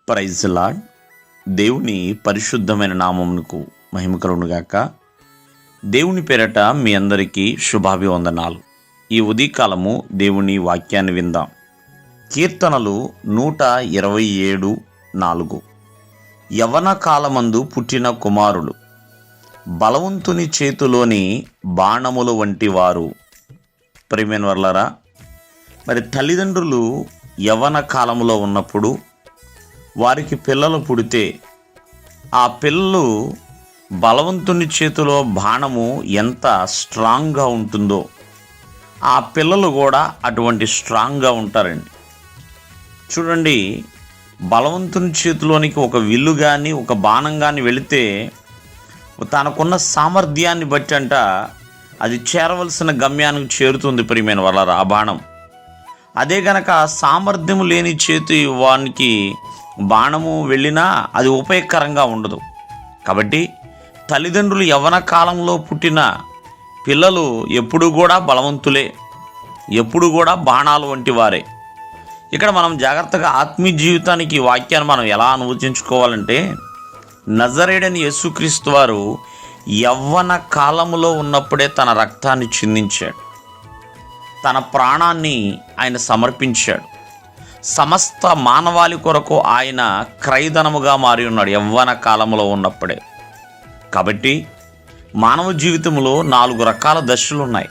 Praise lord. దేవుని పరిశుద్ధమైన నామమునకు మహిమ కలుగునుగాక. దేవుని పేరట మీ అందరికీ శుభాభివందనాలు. ఈ ఉదయకాలము దేవుని వాక్యాన్ని విందాం. కీర్తనలు 127:4. యవ్వన కాలమందు పుట్టిన కుమారులు బలవంతుని చేతిలోని బాణములు వంటి వారు. ప్రియమైన వర్లారా, మరి తల్లిదండ్రులు యవ్వన కాలంలో ఉన్నప్పుడు వారికి పిల్లలు పుడితే ఆ పిల్లలు బలవంతుని చేతిలో బాణము ఎంత స్ట్రాంగ్గా ఉంటుందో ఆ పిల్లలు కూడా అటువంటి స్ట్రాంగ్గా ఉంటారండి. చూడండి, బలవంతుని చేతిలోనికి ఒక విల్లు కానీ ఒక బాణం కానీ వెళితే తనకున్న సామర్థ్యాన్ని బట్టి అంట అది చేరవలసిన గమ్యానికి చేరుతుంది. ప్రియమైన వాళ్ళ ఆ బాణం అదే గనక సామర్థ్యం లేని చేతి వానికి బాణము వెళ్ళినా అది ఉపయోగకరంగా ఉండదు. కాబట్టి తల్లిదండ్రులు యవ్వన కాలంలో పుట్టిన పిల్లలు ఎప్పుడు కూడా బలవంతులే, ఎప్పుడు కూడా బాణాలు వంటి వారే. ఇక్కడ మనం జాగ్రత్తగా ఆత్మీయ జీవితానికి ఈ వాక్యాన్ని మనం ఎలా అనువదించుకోవాలంటే, నజరేయుడైన యేసుక్రీస్తు వారు యవ్వన కాలంలో ఉన్నప్పుడే తన రక్తాన్ని చిందించాడు, తన ప్రాణాన్ని ఆయన సమర్పించాడు. సమస్త మానవాళి కొరకు ఆయన క్రయధనముగా మారి ఉన్నాడు యవ్వన కాలంలో ఉన్నప్పుడే. కాబట్టి మానవ జీవితంలో 4 రకాల దశలు ఉన్నాయి: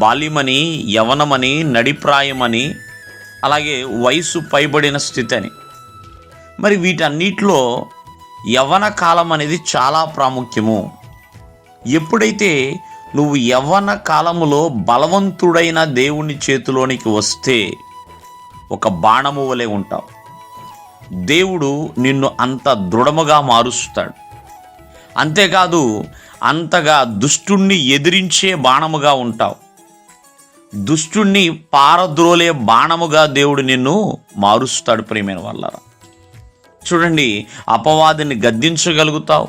బాల్యమని, యవ్వనమని, నడిప్రాయమని, అలాగే వయసు పైబడిన స్థితి అని. మరి వీటన్నిటిలో యవ్వన కాలం అనేది చాలా ప్రాముఖ్యము. ఎప్పుడైతే నువ్వు యవ్వన కాలములో బలవంతుడైన దేవుని చేతిలోనికి వస్తే ఒక బాణము వలె ఉంటావు. దేవుడు నిన్ను అంత దృఢముగా మారుస్తాడు. అంతేకాదు, అంతగా దుష్టుణ్ణి ఎదిరించే బాణముగా ఉంటావు. దుష్టుణ్ణి పారద్రోలే బాణముగా దేవుడు నిన్ను మారుస్తాడు. ప్రియమైన వాళ్ళారా, చూడండి, అపవాదిని గద్దించగలుగుతావు,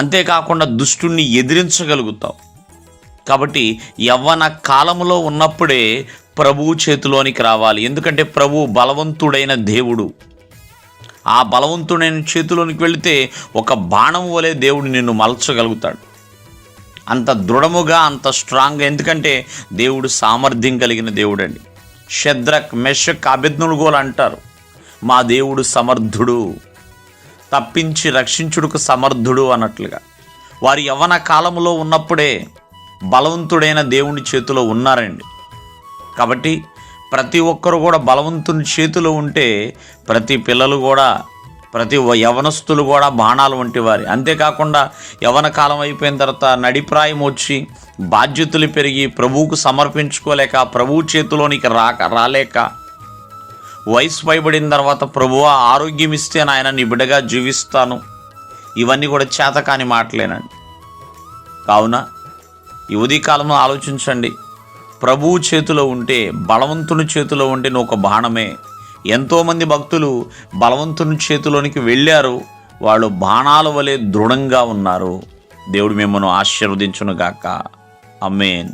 అంతేకాకుండా దుష్టుణ్ణి ఎదిరించగలుగుతావు. కాబట్టి యవ్వన కాలములో ఉన్నప్పుడే ప్రభువు చేతిలోనికి రావాలి. ఎందుకంటే ప్రభువు బలవంతుడైన దేవుడు. ఆ బలవంతుడైన చేతిలోనికి వెళితే ఒక బాణం వలె దేవుడు నిన్ను మలచగలుగుతాడు. అంత దృఢముగా, అంత స్ట్రాంగ్గా. ఎందుకంటే దేవుడు సామర్థ్యం కలిగిన దేవుడు అండి. షద్రక్, మెషక్, అబేద్నెగోలు అంటారు, మా దేవుడు సమర్థుడు, తప్పించి రక్షించుటకు సమర్థుడు అన్నట్లుగా. వారి యవ్వన కాలంలో ఉన్నప్పుడే బలవంతుడైన దేవుని చేతిలో ఉన్నారండి. కాబట్టి ప్రతి ఒక్కరు కూడా బలవంతుని చేతిలో ఉంటే ప్రతి పిల్లలు కూడా, ప్రతి యవనస్తులు కూడా బాణాలు వంటి వారి. అంతేకాకుండా యవ్వన కాలం అయిపోయిన తర్వాత నడిప్రాయం వచ్చి బాధ్యతలు పెరిగి ప్రభువుకు సమర్పించుకోలేక, ప్రభువు చేతిలోనికి రాలేక, వయసు పైబడిన తర్వాత ప్రభువా ఆరోగ్యం ఇస్తే నాయన నీ బిడ్డగా జీవిస్తాను, ఇవన్నీ కూడా చేతకాని మాటలేనండి. కావున ఈ ఉదయకాలంలో ఆలోచించండి. ప్రభువు చేతిలో ఉంటే, బలవంతుని చేతిలో ఉంటే నువ్వు ఒక బాణమే. ఎంతోమంది భక్తులు బలవంతుని చేతిలోనికి వెళ్ళారు, వాళ్ళు బాణాల వలె దృఢంగా ఉన్నారు. దేవుడు మిమ్మల్ని ఆశీర్వదించునుగాక. ఆమేన్.